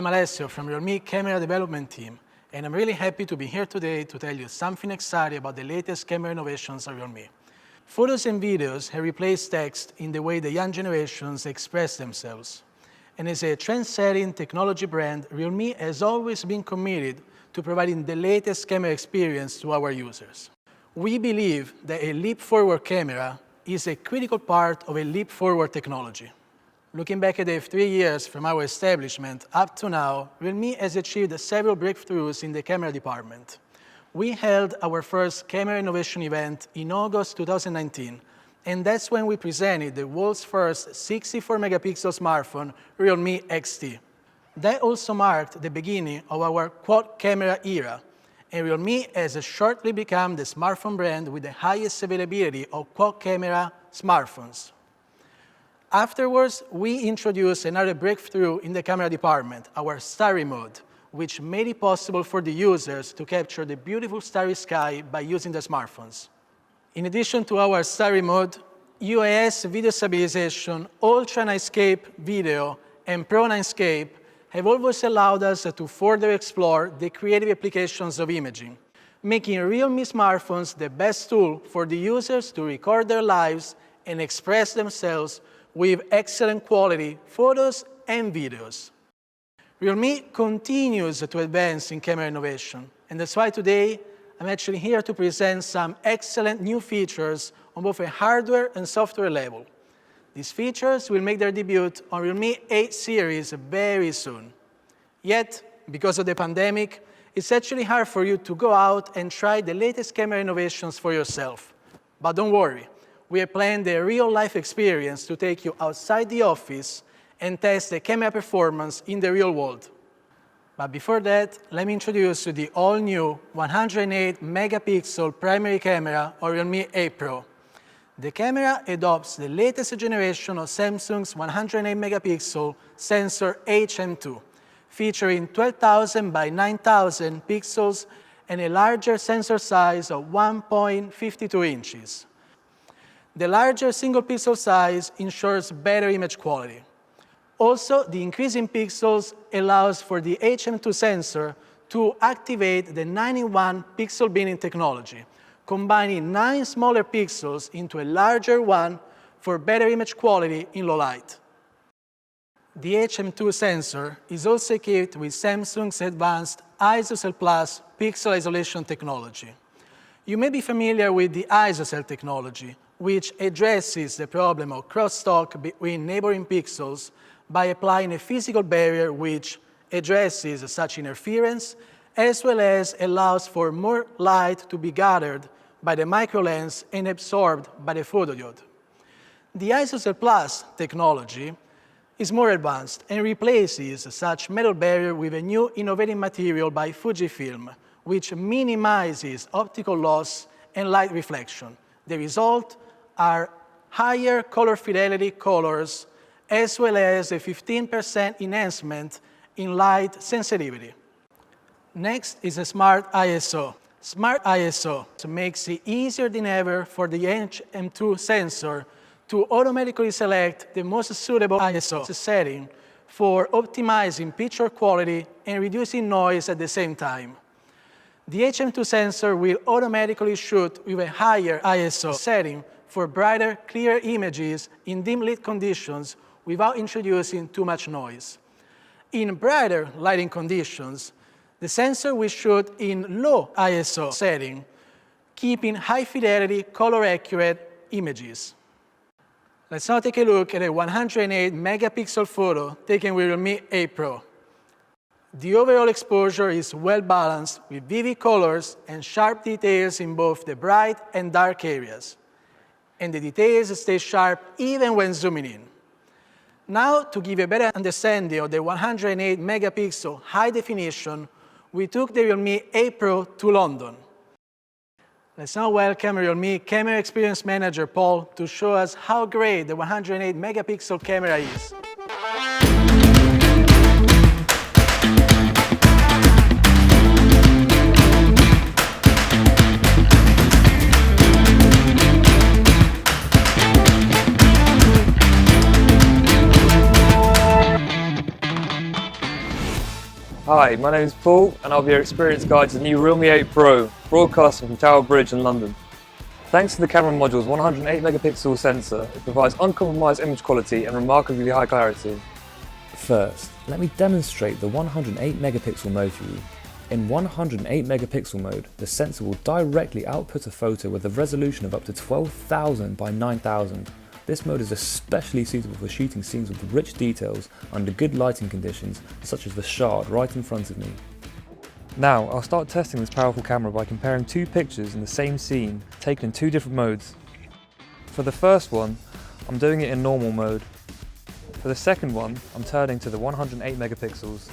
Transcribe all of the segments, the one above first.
I'm Alessio from Realme Camera Development Team, and I'm really happy to be here today to tell you something exciting about the latest camera innovations of Realme. Photos and videos have replaced text in the way the young generations express themselves. And as a trend-setting technology brand, Realme has always been committed to providing the latest camera experience to our users. We believe that a leap-forward camera is a critical part of a leap-forward technology. Looking back at the 3 years from our establishment up to now, Realme has achieved several breakthroughs in the camera department. We held our first camera innovation event in August 2019, and that's when we presented the world's first 64-megapixel smartphone, Realme XT. That also marked the beginning of our quad camera era, and Realme has shortly become the smartphone brand with the highest availability of quad camera smartphones. Afterwards, we introduced another breakthrough in the camera department, our Starry Mode, which made it possible for the users to capture the beautiful starry sky by using their smartphones. In addition to our Starry Mode, UAS video stabilization, Ultra Nightscape video, and Pro Nightscape have always allowed us to further explore the creative applications of imaging, making Realme smartphones the best tool for the users to record their lives and express themselves with excellent quality photos and videos. Realme continues to advance in camera innovation, and that's why today I'm actually here to present some excellent new features on both a hardware and software level. These features will make their debut on Realme 8 series very soon. Yet, because of the pandemic, it's actually hard for you to go out and try the latest camera innovations for yourself. But don't worry. We have planned a real-life experience to take you outside the office and test the camera performance in the real world. But before that, let me introduce you the all-new 108-megapixel primary camera of Realme 8 Pro. The camera adopts the latest generation of Samsung's 108-megapixel sensor HM2, featuring 12,000 by 9,000 pixels and a larger sensor size of 1.52 inches. The larger single pixel size ensures better image quality. Also, the increase in pixels allows for the HM2 sensor to activate the 9-in-1 pixel binning technology, combining 9 smaller pixels into a larger one for better image quality in low light. The HM2 sensor is also equipped with Samsung's advanced ISOCELL Plus pixel isolation technology. You may be familiar with the ISOCELL technology, which addresses the problem of crosstalk between neighboring pixels by applying a physical barrier which addresses such interference, as well as allows for more light to be gathered by the microlens and absorbed by the photodiode. The ISOCELL Plus technology is more advanced and replaces such metal barrier with a new innovative material by Fujifilm, which minimizes optical loss and light reflection. The result are higher color fidelity colors, as well as a 15% enhancement in light sensitivity. Next is a Smart ISO. Smart ISO makes it easier than ever for the HM2 sensor to automatically select the most suitable ISO setting for optimizing picture quality and reducing noise at the same time. The HM2 sensor will automatically shoot with a higher ISO setting for brighter, clear images in dim lit conditions without introducing too much noise. In brighter lighting conditions, the sensor will shoot in low ISO setting, keeping high fidelity, color accurate images. Let's now take a look at a 108-megapixel photo taken with Realme 8 Pro. The overall exposure is well balanced with vivid colors and sharp details in both the bright and dark areas. And the details stay sharp even when zooming in. Now, to give a better understanding of the 108-megapixel high definition, we took the Realme 8 Pro to London. Let's now welcome Realme Camera Experience Manager Paul to show us how great the 108-megapixel camera is. Hi, my name is Paul and I'll be your experience guide to the new Realme 8 Pro, broadcasting from Tower Bridge in London. Thanks to the camera module's 108 megapixel sensor, it provides uncompromised image quality and remarkably high clarity. First, let me demonstrate the 108 megapixel mode for you. In 108 megapixel mode, the sensor will directly output a photo with a resolution of up to 12,000 by 9,000. This mode is especially suitable for shooting scenes with rich details under good lighting conditions, such as the shard right in front of me. Now, I'll start testing this powerful camera by comparing two pictures in the same scene, taken in two different modes. For the first one, I'm doing it in normal mode. For the second one, I'm turning to the 108 megapixels.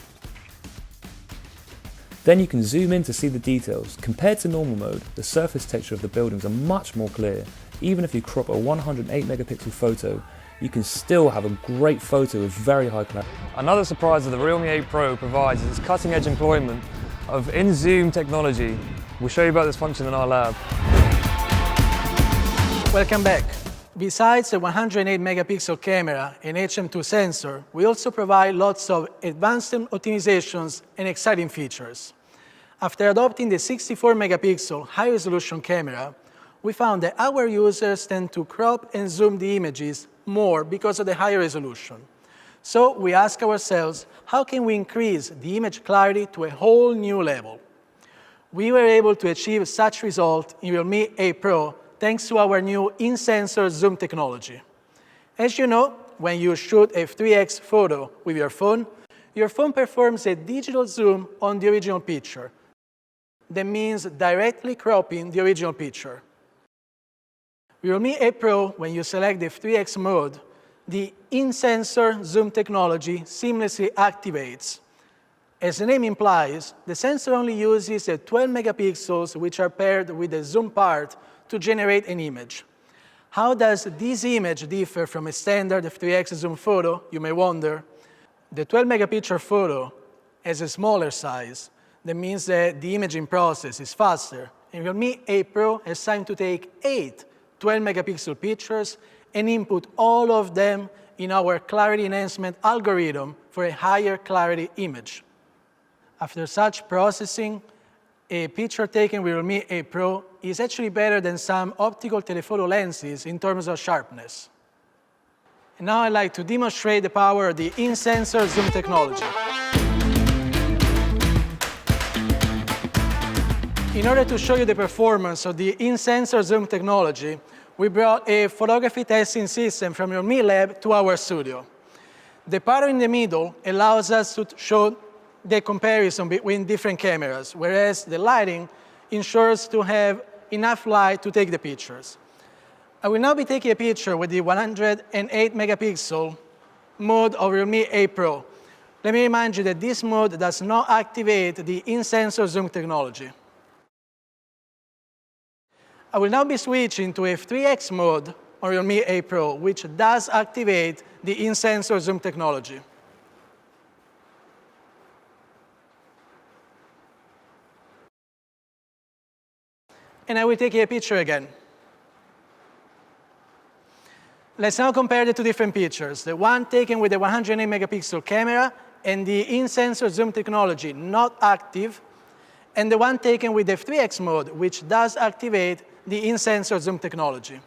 Then you can zoom in to see the details. Compared to normal mode, the surface texture of the buildings are much more clear. Even if you crop a 108 megapixel photo, you can still have a great photo with very high clarity. Another surprise that the Realme 8 Pro provides is its cutting-edge employment of in-zoom technology. We'll show you about this function in our lab. Welcome back. Besides the 108 megapixel camera and HM2 sensor, we also provide lots of advanced optimizations and exciting features. After adopting the 64 megapixel high-resolution camera, we found that our users tend to crop and zoom the images more because of the higher resolution. So we ask ourselves, how can we increase the image clarity to a whole new level? We were able to achieve such result in Realme 8 Pro thanks to our new in-sensor zoom technology. As you know, when you shoot a 3x photo with your phone performs a digital zoom on the original picture. That means directly cropping the original picture. With Realme 8 Pro, when you select the 3x mode, the in-sensor zoom technology seamlessly activates. As the name implies, the sensor only uses the 12 megapixels which are paired with the zoom part to generate an image. How does this image differ from a standard 3x zoom photo, you may wonder? The 12 megapixel photo has a smaller size. That means that the imaging process is faster. And Realme 8 Pro has time to take 8 12 megapixel pictures and input all of them in our clarity enhancement algorithm for a higher clarity image. After such processing, a picture taken with Realme 8 Pro is actually better than some optical telephoto lenses in terms of sharpness. And now I'd like to demonstrate the power of the in-sensor zoom technology. In order to show you the performance of the in-sensor zoom technology, we brought a photography testing system from Realme lab to our studio. The pattern in the middle allows us to show the comparison between different cameras, whereas the lighting ensures to have enough light to take the pictures. I will now be taking a picture with the 108 megapixel mode of Realme 8 Pro. Let me remind you that this mode does not activate the in-sensor zoom technology. I will now be switching to a 3x mode on Realme 8 Pro, which does activate the in-sensor zoom technology. And I will take a picture again. Let's now compare the two different pictures, the one taken with the 108 megapixel camera and the in-sensor zoom technology not active, and the one taken with the 3x mode, which does activate the in-sensor zoom technology.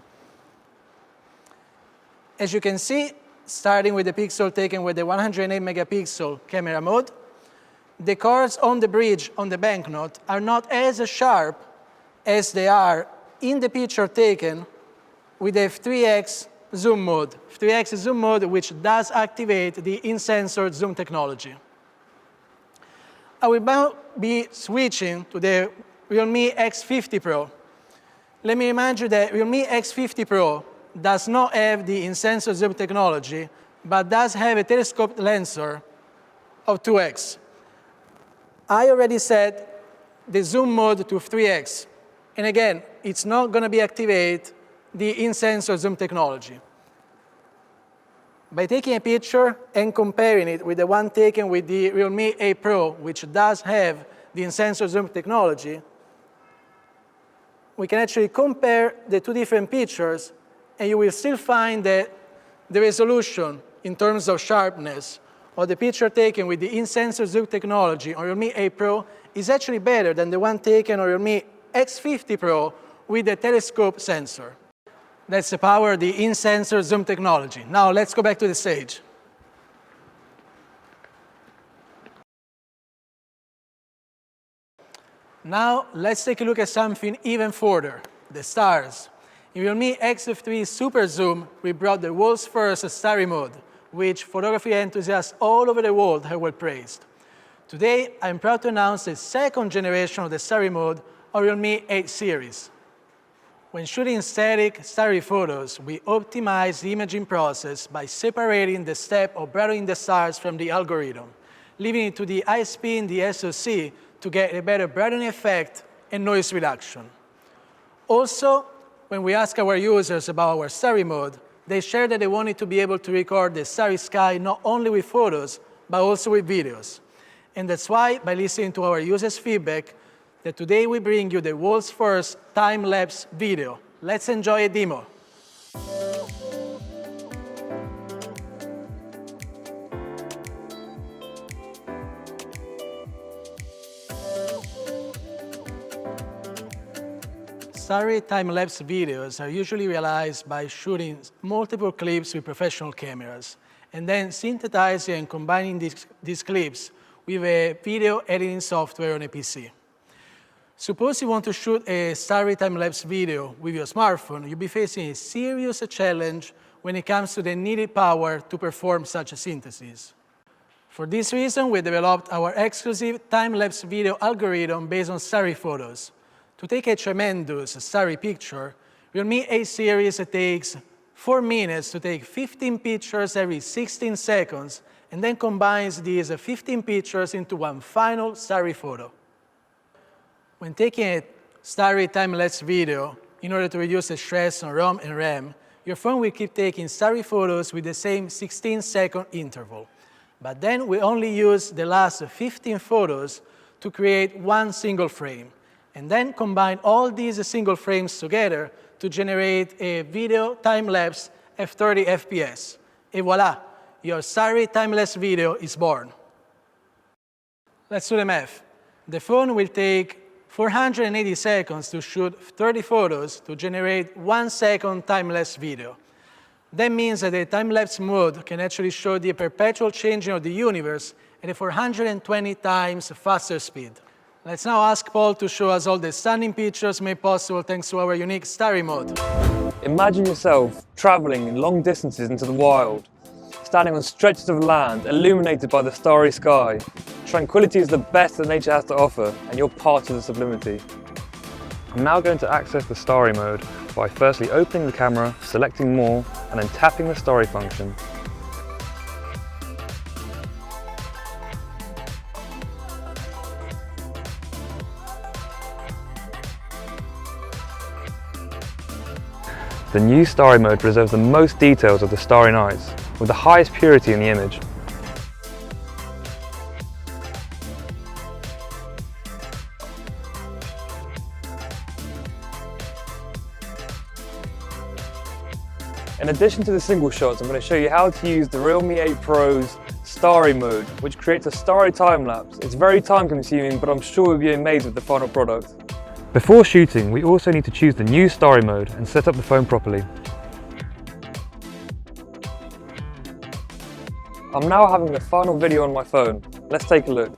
As you can see, starting with the pixel taken with the 108 megapixel camera mode, the curves on the bridge on the banknote are not as sharp as they are in the picture taken with the 3x zoom mode. 3x zoom mode, which does activate the in-sensor zoom technology. I will now be switching to the Realme X50 Pro. Let me remind you that Realme X50 Pro does not have the in-sensor zoom technology, but does have a telescoped lensor of 2x. I already set the zoom mode to 3x. And again, it's not going to be activate the in-sensor zoom technology. By taking a picture and comparing it with the one taken with the Realme 8 Pro, which does have the in-sensor zoom technology, we can actually compare the two different pictures, and you will still find that the resolution in terms of sharpness of the picture taken with the in-sensor zoom technology on Realme 8 Pro is actually better than the one taken on Realme X50 Pro with the telescope sensor. That's the power of the in-sensor zoom technology. Now let's go back to the stage. Now let's take a look at something even further, the stars. In Realme X3 Super Zoom, we brought the world's first Starry Mode, which photography enthusiasts all over the world have well praised. Today, I'm proud to announce the second generation of the Starry Mode on Realme 8 series. When shooting static, starry photos, we optimize the imaging process by separating the step of brightening the stars from the algorithm, leaving it to the ISP in the SoC to get a better brightening effect and noise reduction. Also, when we ask our users about our Starry Mode, they share that they wanted to be able to record the starry sky not only with photos, but also with videos. And that's why, by listening to our users' feedback, that today we bring you the world's first time-lapse video. Let's enjoy a demo. Starry time-lapse videos are usually realized by shooting multiple clips with professional cameras, and then synthesizing and combining these clips with a video editing software on a PC. Suppose you want to shoot a starry time-lapse video with your smartphone, you'll be facing a serious challenge when it comes to the needed power to perform such a synthesis. For this reason, we developed our exclusive time-lapse video algorithm based on starry photos. To take a tremendous starry picture, Realme 8 series takes 4 minutes to take 15 pictures every 16 seconds, and then combines these 15 pictures into one final starry photo. When taking a starry time-lapse video, in order to reduce the stress on ROM and RAM, your phone will keep taking starry photos with the same 16-second interval. But then we only use the last 15 photos to create one single frame, and then combine all these single frames together to generate a video time-lapse at 30 FPS. Et voila, your starry time-lapse video is born. Let's do the math. The phone will take 480 seconds to shoot 30 photos to generate 1 second time-lapse video. That means that the time-lapse mode can actually show the perpetual changing of the universe at a 420 times faster speed. Let's now ask Paul to show us all the stunning pictures made possible thanks to our unique Starry Mode. Imagine yourself travelling in long distances into the wild, standing on stretches of land illuminated by the starry sky. Tranquility is the best that nature has to offer, and you're part of the sublimity. I'm now going to access the Starry Mode by firstly opening the camera, selecting More, and then tapping the Starry function. The new Starry Mode preserves the most details of the starry nights, with the highest purity in the image. In addition to the single shots, I'm going to show you how to use the Realme 8 Pro's Starry Mode, which creates a starry time-lapse. It's very time-consuming, but I'm sure you'll be amazed with the final product. Before shooting, we also need to choose the new Starry Mode and set up the phone properly. I'm now having the final video on my phone. Let's take a look.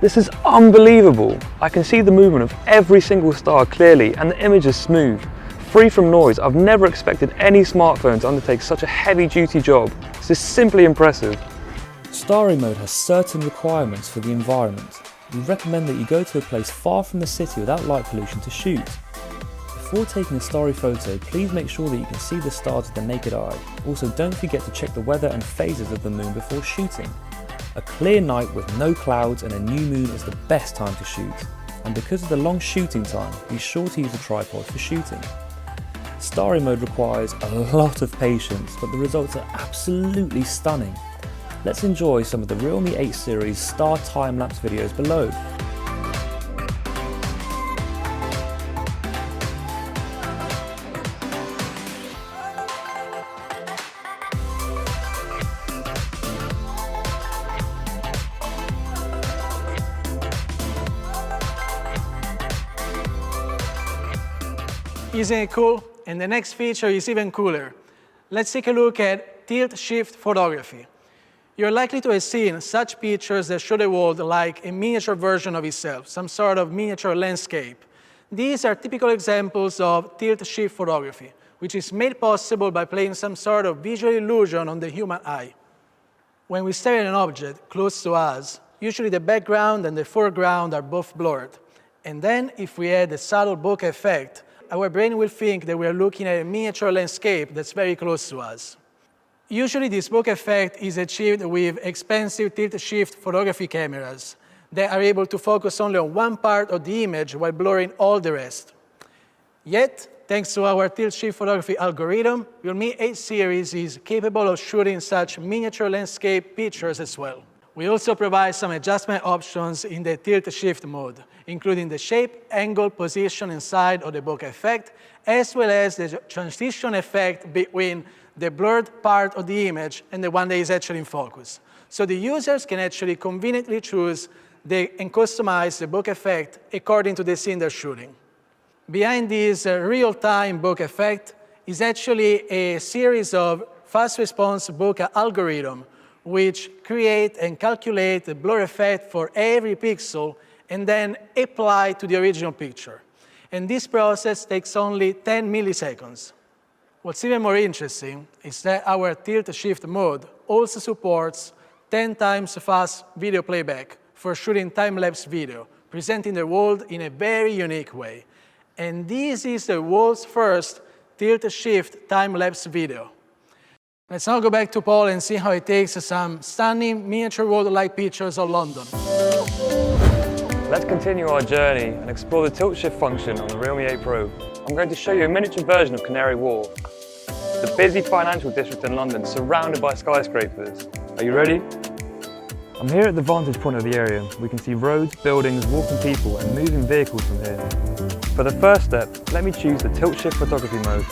This is unbelievable! I can see the movement of every single star clearly, and the image is smooth, free from noise. I've never expected any smartphone to undertake such a heavy-duty job. This is simply impressive. Starry Mode has certain requirements for the environment. We recommend that you go to a place far from the city without light pollution to shoot. Before taking a starry photo, please make sure that you can see the stars with the naked eye. Also, don't forget to check the weather and phases of the moon before shooting. A clear night with no clouds and a new moon is the best time to shoot. And because of the long shooting time, be sure to use a tripod for shooting. Starry Mode requires a lot of patience, but the results are absolutely stunning. Let's enjoy some of the Realme 8 series star time-lapse videos below. Isn't it cool? And the next feature is even cooler. Let's take a look at tilt-shift photography. You're likely to have seen such pictures that show the world like a miniature version of itself, some sort of miniature landscape. These are typical examples of tilt-shift photography, which is made possible by playing some sort of visual illusion on the human eye. When we stare at an object close to us, usually the background and the foreground are both blurred. And then, if we add a subtle bokeh effect, our brain will think that we are looking at a miniature landscape that's very close to us. Usually, this bokeh effect is achieved with expensive tilt-shift photography cameras that are able to focus only on one part of the image while blurring all the rest. Yet, thanks to our tilt-shift photography algorithm, Realme 8 series is capable of shooting such miniature landscape pictures as well. We also provide some adjustment options in the tilt-shift mode, including the shape, angle, position, and side of the bokeh effect, as well as the transition effect between the blurred part of the image and the one that is actually in focus. So the users can actually conveniently choose and customize the bokeh effect according to the scene they're shooting. Behind this real-time bokeh effect is actually a series of fast-response bokeh algorithm which create and calculate the blur effect for every pixel and then apply to the original picture. And this process takes only 10 milliseconds. What's even more interesting is that our tilt-shift mode also supports 10 times fast video playback for shooting time-lapse video, presenting the world in a very unique way. And this is the world's first tilt-shift time-lapse video. Let's now go back to Paul and see how he takes some stunning miniature world-like pictures of London. Let's continue our journey and explore the tilt-shift function on the Realme 8 Pro. I'm going to show you a miniature version of Canary Wharf, the busy financial district in London surrounded by skyscrapers. Are you ready? I'm here at the vantage point of the area. We can see roads, buildings, walking people and moving vehicles from here. For the first step, let me choose the tilt-shift photography mode.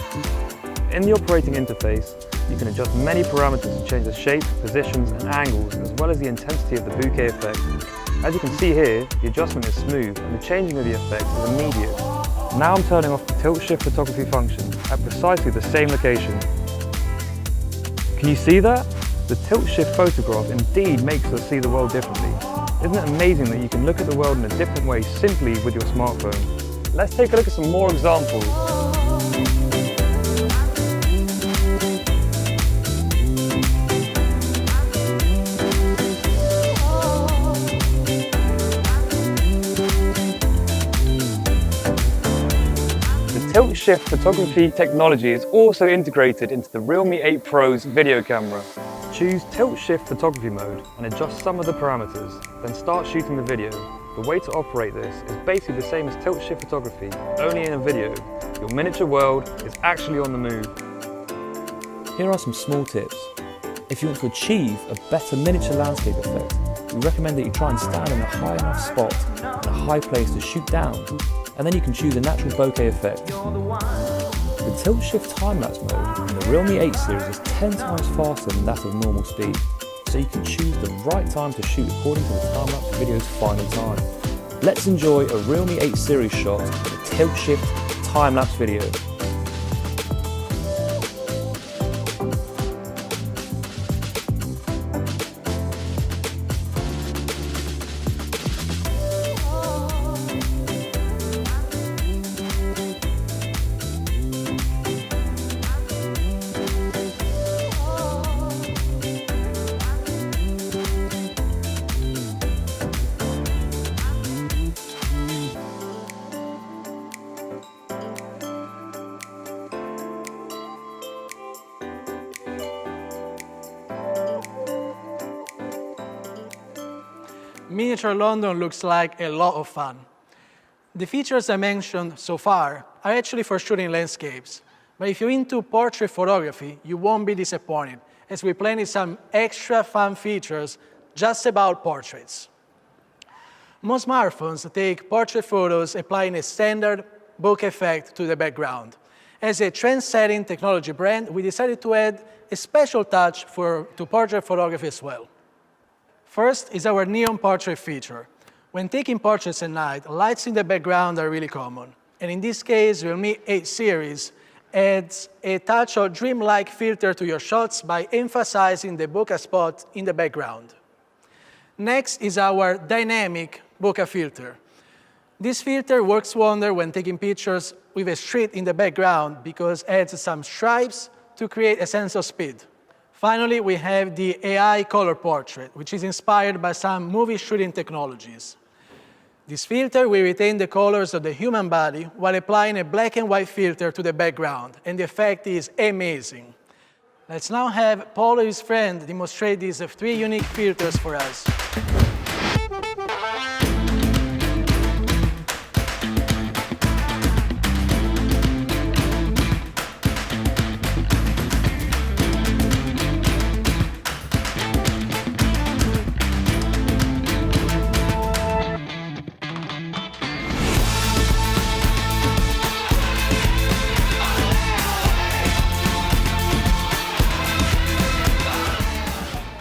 In the operating interface, you can adjust many parameters to change the shape, positions and angles, as well as the intensity of the bokeh effect. As you can see here, the adjustment is smooth and the changing of the effect is immediate. Now I'm turning off the tilt-shift photography function at precisely the same location. Can you see that? The tilt-shift photograph indeed makes us see the world differently. Isn't it amazing that you can look at the world in a different way simply with your smartphone? Let's take a look at some more examples. Tilt-shift photography technology is also integrated into the Realme 8 Pro's video camera. Choose tilt-shift photography mode and adjust some of the parameters, then start shooting the video. The way to operate this is basically the same as tilt-shift photography, only in a video. Your miniature world is actually on the move. Here are some small tips. If you want to achieve a better miniature landscape effect, we recommend that you try and stand in a high enough spot and a high place to shoot down, and then you can choose a natural bokeh effect. The tilt-shift time-lapse mode in the Realme 8 series is 10 times faster than that of normal speed, so you can choose the right time to shoot according to the time-lapse video's final time. Let's enjoy a Realme 8 series shot of a tilt-shift time-lapse video. Miniature London looks like a lot of fun. The features I mentioned so far are actually for shooting landscapes, but if you're into portrait photography, you won't be disappointed, as we plan some extra fun features just about portraits. Most smartphones take portrait photos applying a standard bokeh effect to the background. As a trend-setting technology brand, we decided to add a special touch to portrait photography as well. First is our neon portrait feature. When taking portraits at night, lights in the background are really common. And in this case, Realme 8 series adds a touch of dreamlike filter to your shots by emphasizing the bokeh spot in the background. Next is our dynamic bokeh filter. This filter works wonder when taking pictures with a street in the background because it adds some stripes to create a sense of speed. Finally, we have the AI color portrait, which is inspired by some movie shooting technologies. This filter will retain the colors of the human body while applying a black and white filter to the background, and the effect is amazing. Let's now have Paul and his friend demonstrate these 3 unique filters for us.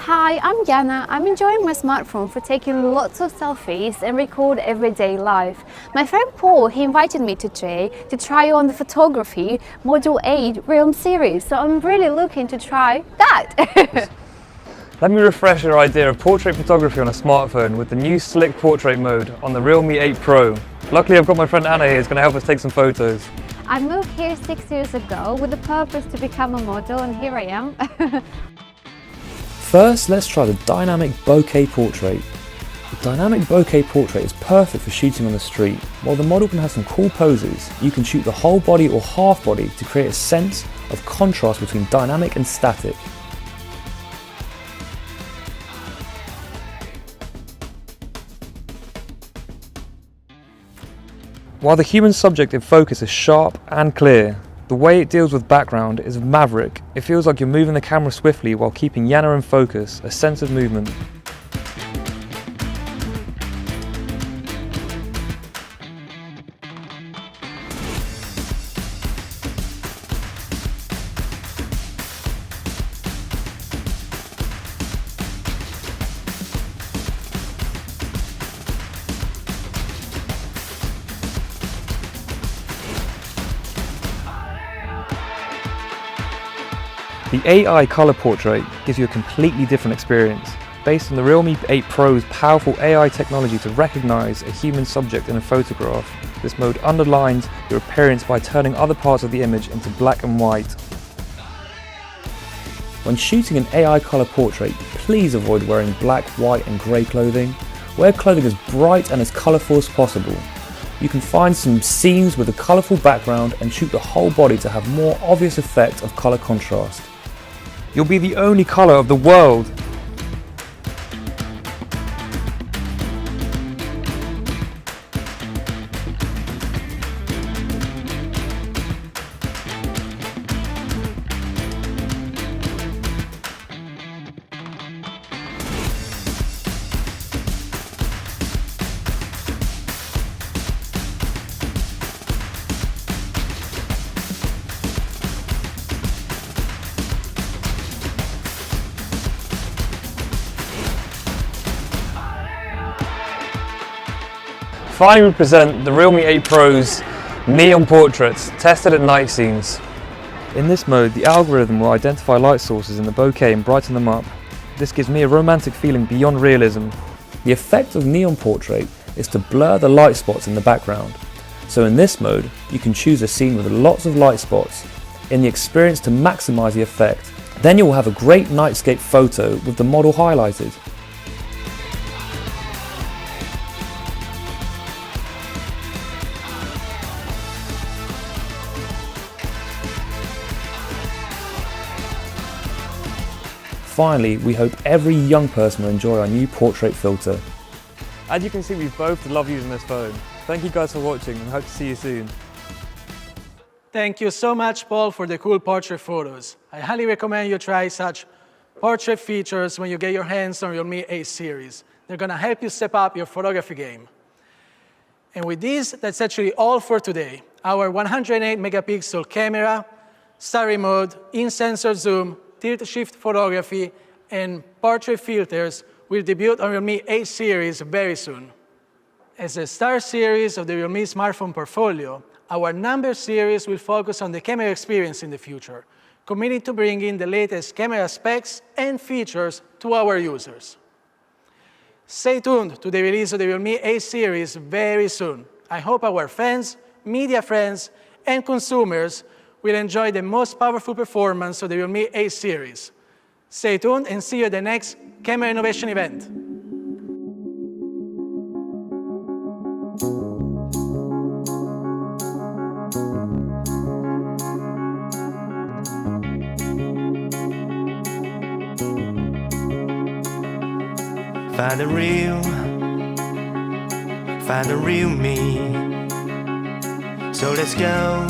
Hi, I'm Jana. I'm enjoying my smartphone for taking lots of selfies and record everyday life. My friend Paul, he invited me today to try on the photography Model 8 Realme series, so I'm really looking to try that. Let me refresh your idea of portrait photography on a smartphone with the new slick portrait mode on the Realme 8 Pro. Luckily I've got my friend Anna here who's going to help us take some photos. I moved here 6 years ago with the purpose to become a model, and here I am. First, let's try the dynamic bokeh portrait. The dynamic bokeh portrait is perfect for shooting on the street. While the model can have some cool poses, you can shoot the whole body or half body to create a sense of contrast between dynamic and static. While the human subject in focus is sharp and clear, the way it deals with background is maverick. It feels like you're moving the camera swiftly while keeping Jana in focus, a sense of movement. The AI color portrait gives you a completely different experience, based on the Realme 8 Pro's powerful AI technology to recognize a human subject in a photograph. This mode underlines your appearance by turning other parts of the image into black and white. When shooting an AI color portrait, please avoid wearing black, white and grey clothing. Wear clothing as bright and as colourful as possible. You can find some scenes with a colourful background and shoot the whole body to have more obvious effect of colour contrast. You'll be the only color of the world. Finally, we present the Realme 8 Pro's neon portraits, tested at night scenes. In this mode, the algorithm will identify light sources in the bokeh and brighten them up. This gives me a romantic feeling beyond realism. The effect of neon portrait is to blur the light spots in the background. So in this mode, you can choose a scene with lots of light spots in the experience to maximize the effect. Then you will have a great nightscape photo with the model highlighted. Finally, we hope every young person will enjoy our new portrait filter. As you can see, we both love using this phone. Thank you guys for watching and hope to see you soon. Thank you so much, Paul, for the cool portrait photos. I highly recommend you try such portrait features when you get your hands on Realme 8 series. They're going to help you step up your photography game. And with this, that's actually all for today. Our 108 megapixel camera, Starry Mode, in-sensor zoom, tilt shift photography, and portrait filters will debut on Realme 8 series very soon. As a star series of the Realme smartphone portfolio, our number series will focus on the camera experience in the future, committing to bringing the latest camera specs and features to our users. Stay tuned to the release of the Realme A series very soon. I hope our fans, media friends, and consumers will enjoy the most powerful performance of the Realme A series. Stay tuned and see you at the next Camera Innovation event. Find the real me. So let's go,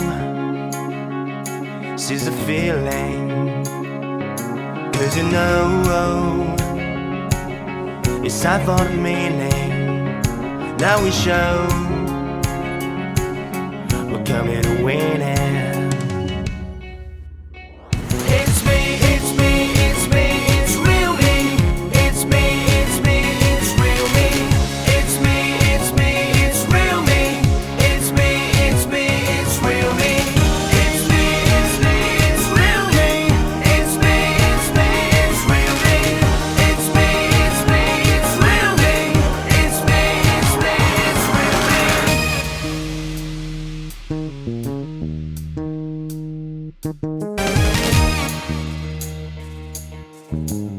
seize the feeling. 'Cause you know, it's time for the meaning. Now we show, we're coming to win it. Thank you.